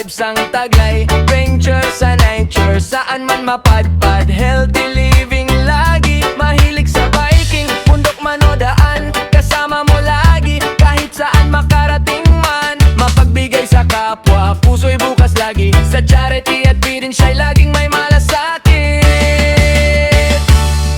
vibes ang taglay. Venture sa nature, saan man mapadpad. Healthy living lagi, mahilig sa biking. Bundok man o daan, kasama mo lagi. Kahit saan makarating man, mapagbigay sa kapwa, puso'y bukas lagi. Sa charity at birin siya'y laging may malasakit.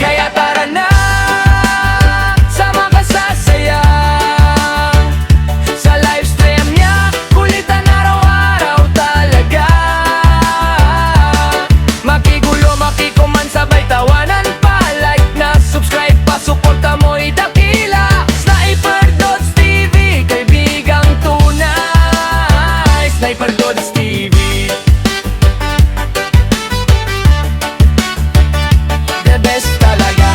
Kaya tara na, sama ka sa saya. Sa livestream niya, kulitan araw-araw talaga. Makigulo, makikuman, sabay tawanan pa. Like na, subscribe pa, suporta mo'y dakila. Sniper Dots TV, kaibigang tunay. Sniper Dots TV, the best talaga.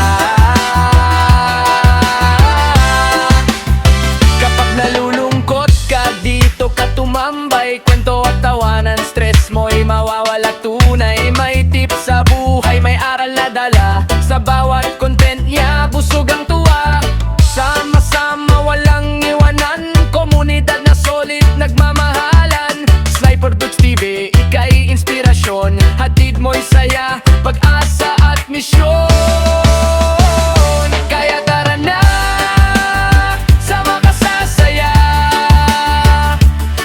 Kapag nalulungkot ka, dito ka tumambay. Kwento at tawanan, stress mo'y mawawala tunay. May tips sa buhay, may aral na dala. Sa bawat content niya, busog ang tuwa. Sama-sama, walang iwanan. Komunidad na solid, nagmamahalan. Sniper Dots TV, ika'y inspirasyon. Hatid mo'y saya, pag-asa at misyon. Kaya tara na, sama ka sa saya.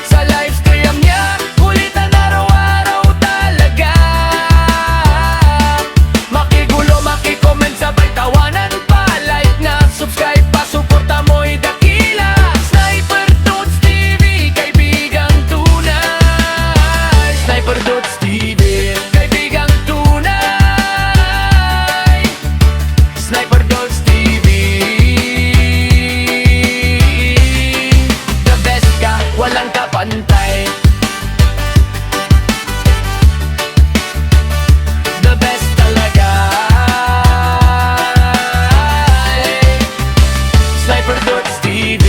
Sa livestream niya, kulitan araw-araw talaga. Makigulo, makikoment, sabay tawanan pa. Like na, subscribe pa, suporta mo'y dakila. Sniper Dots TV, kaibigang tunay. Sniper Dots TV, kaibigang tunay. Sniper Dots TV, the best ka, walang kapantay. The best talaga. Sniper Dots TV.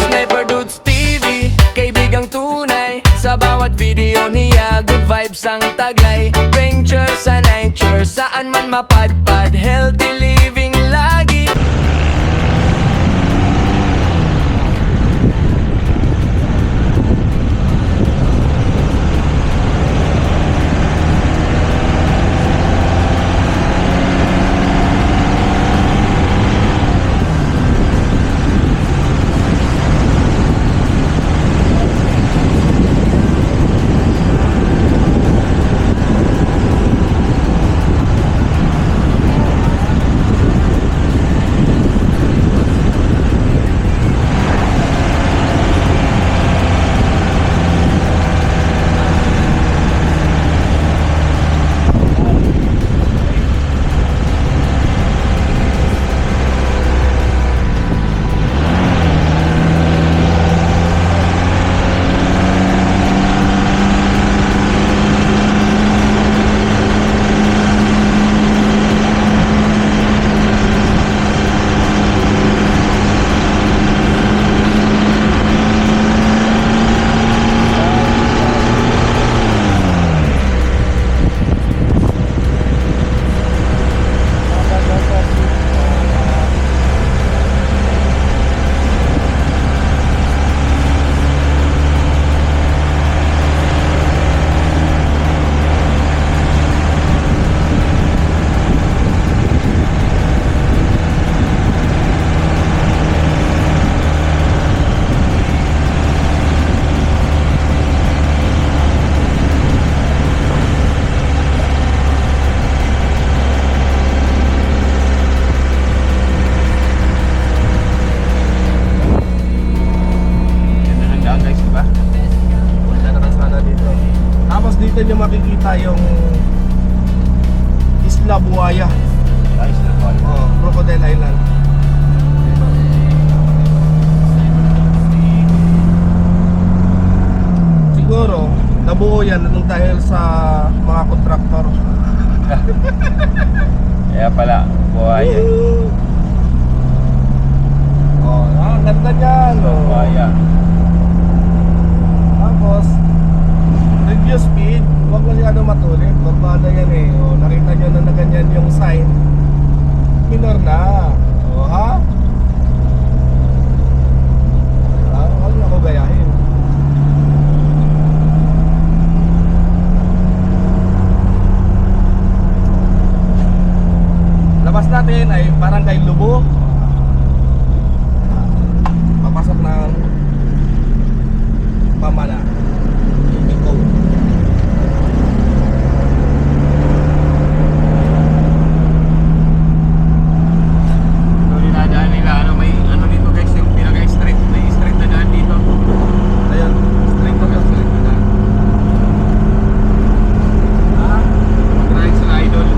Sniper Dots TV, kaibigang tunay. Sa bawat video niya, good vibes ang taglay. Venture sa nature, saan man mapadpad. Healthy living lagi. dito nyo makikita yung Isla Buaya. Isla Buaya. Oh, Crocodile Island. Siguro nabuo yan nung dahil sa mga kontraktor. Kaya pala, buhaya. Oh, ang ganda niyan. Buhaya. Tapos review speed natin ay Barangay Lubo. Papasok ng Pamana. Ikaw. So, dinadaan nila, may ano dito guys, yung pinaka-straight, may straight na daan dito. Ayan, straight na lang. Straight na daan. Mag-ride sa Idol.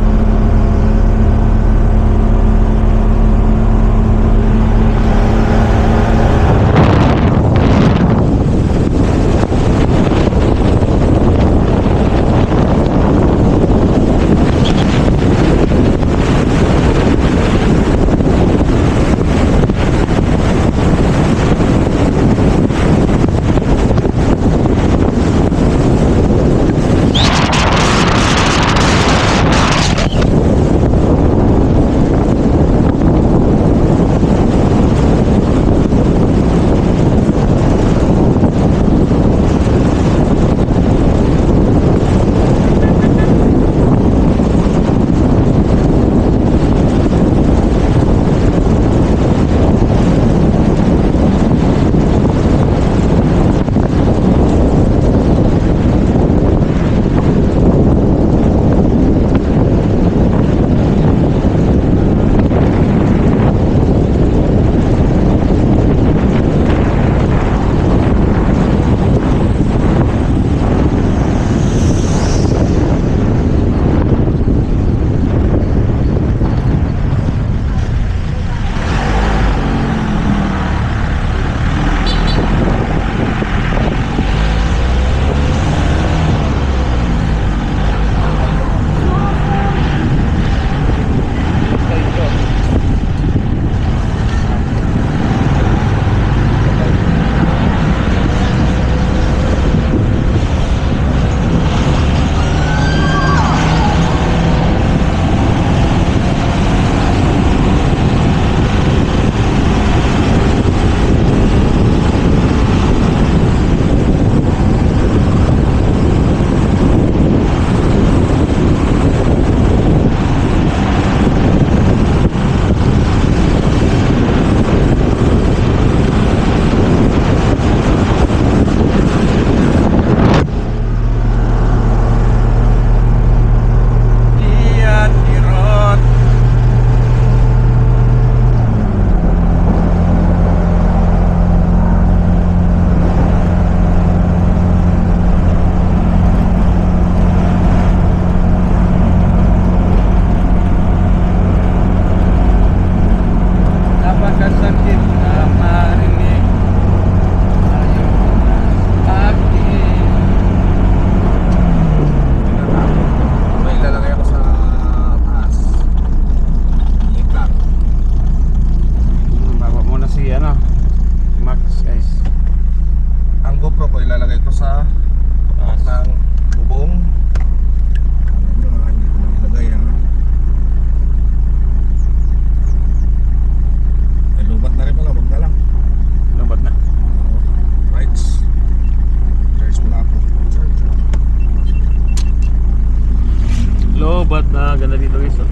Ganda dito guys, oh.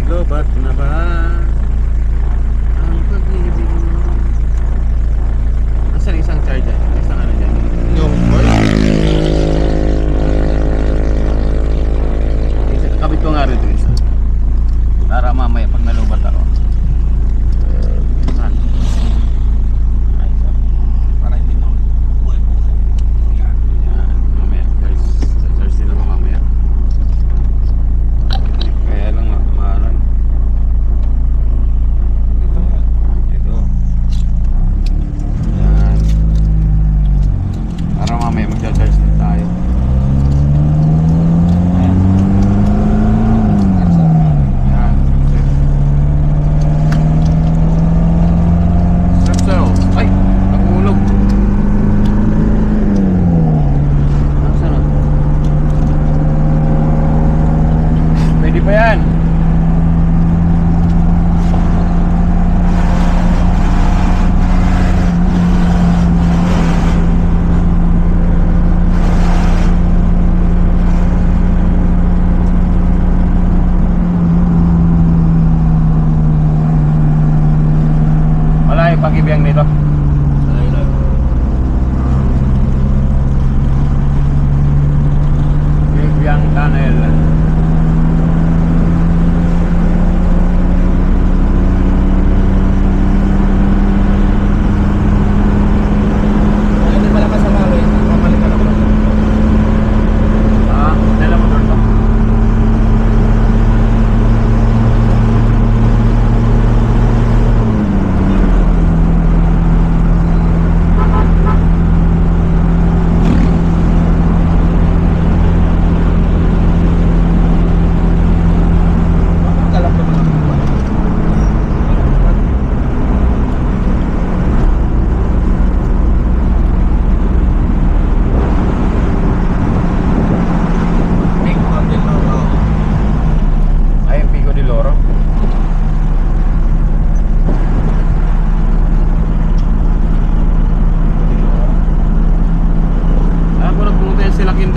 Lobat na ba ang pag-ibig mo? Nasaan isang charger? Isang ano dyan? Yung boy. Kapit ko nga rin guys, para mamaya pag nalubat ako. Saan? Ay, sorry. Para hindi na buhay. Yan. Yan, mamaya guys, sa-charge din ako mamaya. Kaya lang maano.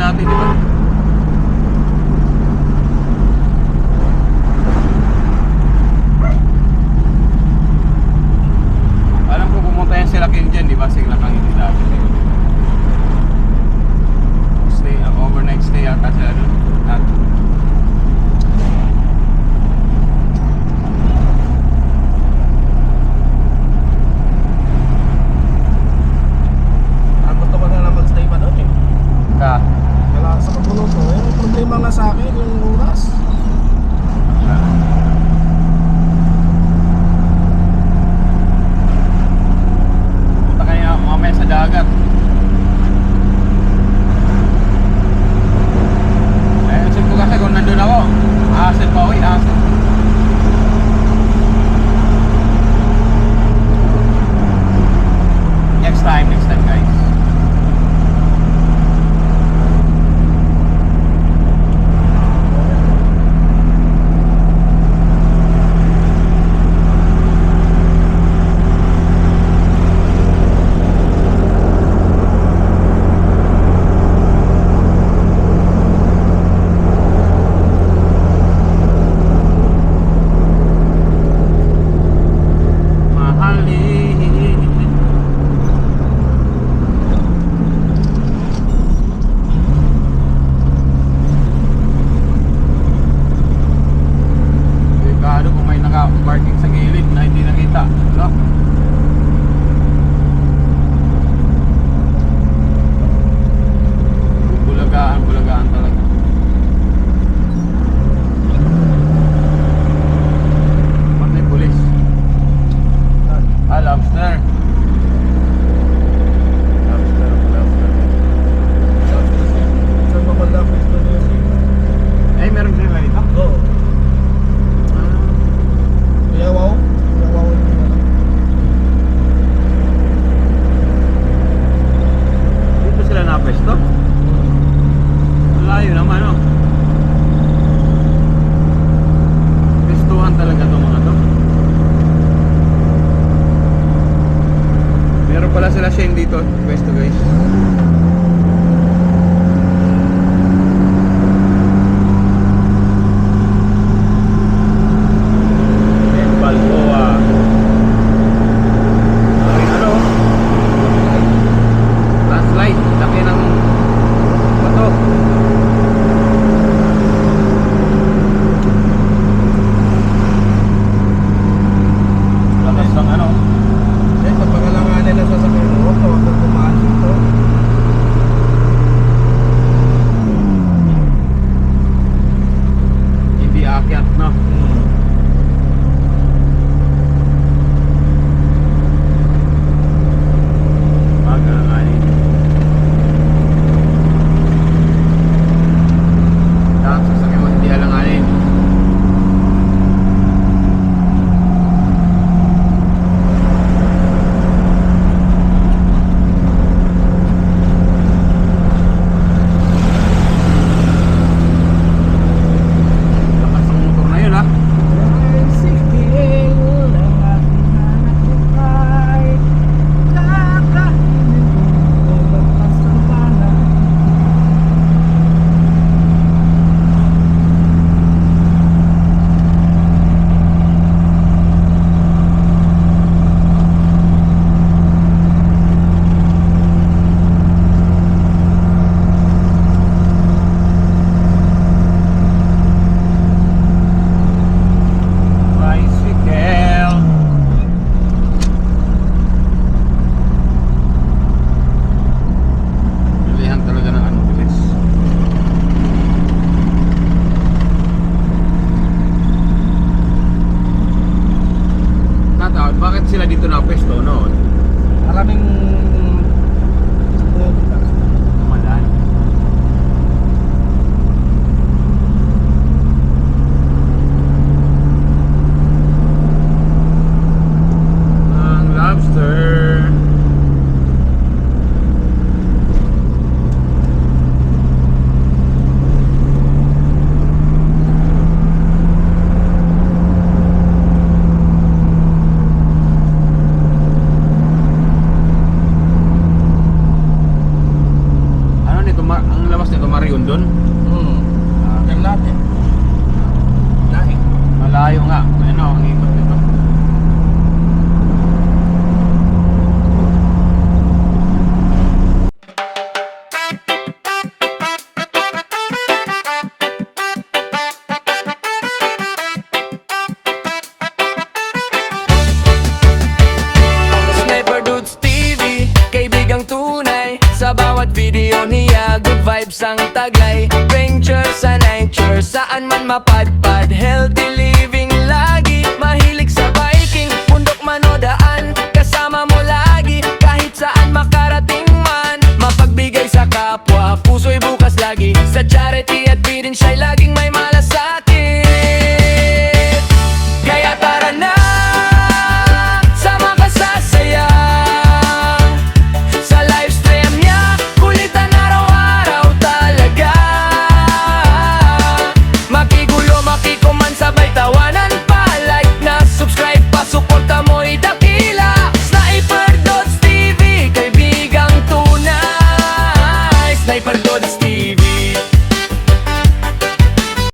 dati, di ba? Alam ko pumunta yan sila King dyan, di ba? Sila Kang hindi dati. Stay, overnight stay yata sa ano. Dati. Ang gusto ko na lang mag-stay pa doon eh. Ka. Wala sa kagulo ko. Yung problema nga sa akin, yung oras. Punta kayo mamaya sa dagat. Eh, isip ko kasi kung nandun ako, asin pa ako, asin. Next time guys. Mahalin. Delikado kung may naka-parking sa gilid na hindi nakita, no? Bulagaan talaga. Patay pulis. Ah, lobster. Saan ba malapit ito niya? Eh, meron din ba dito? Oo. Kaya wow. Kaya wow. Dito sila napesto? Layo naman, no? Pestuhan talaga itong mga to. Meron pala sila Shane dito, pesto guys. Balboa. Ay, ano? Landslide, laki ng bato. Lakas ng ano? Eh, sa pangalanganin na sasakyan mo, huwag kang dumaan dito. labas nito Marion doon. Yan natin. Dahil malayo nga. Ano, ang ikot nito. Sniper Dudes TV, kaibigang tunay. Sa bawat video niya, good vibes ang taglay. Venture sa nature, saan man mapadpad. Healthy living lagi, mahilig sa biking. Bundok man o daan, kasama mo lagi. Kahit saan makarating man, mapagbigay sa kapwa. Puso'y bukas lagi, sa charity at bidding siya'y laging may malasakit. Kaya tara na, sama ka sa saya. Sa livestream niya, kulitan araw-araw talaga. Makigulo, makikuman, sabay tawanan pa. Like na, subscribe pa, suporta mo'y dakila. Sniper Dudes TV, kaibigang tunay. Sniper Dudes TV.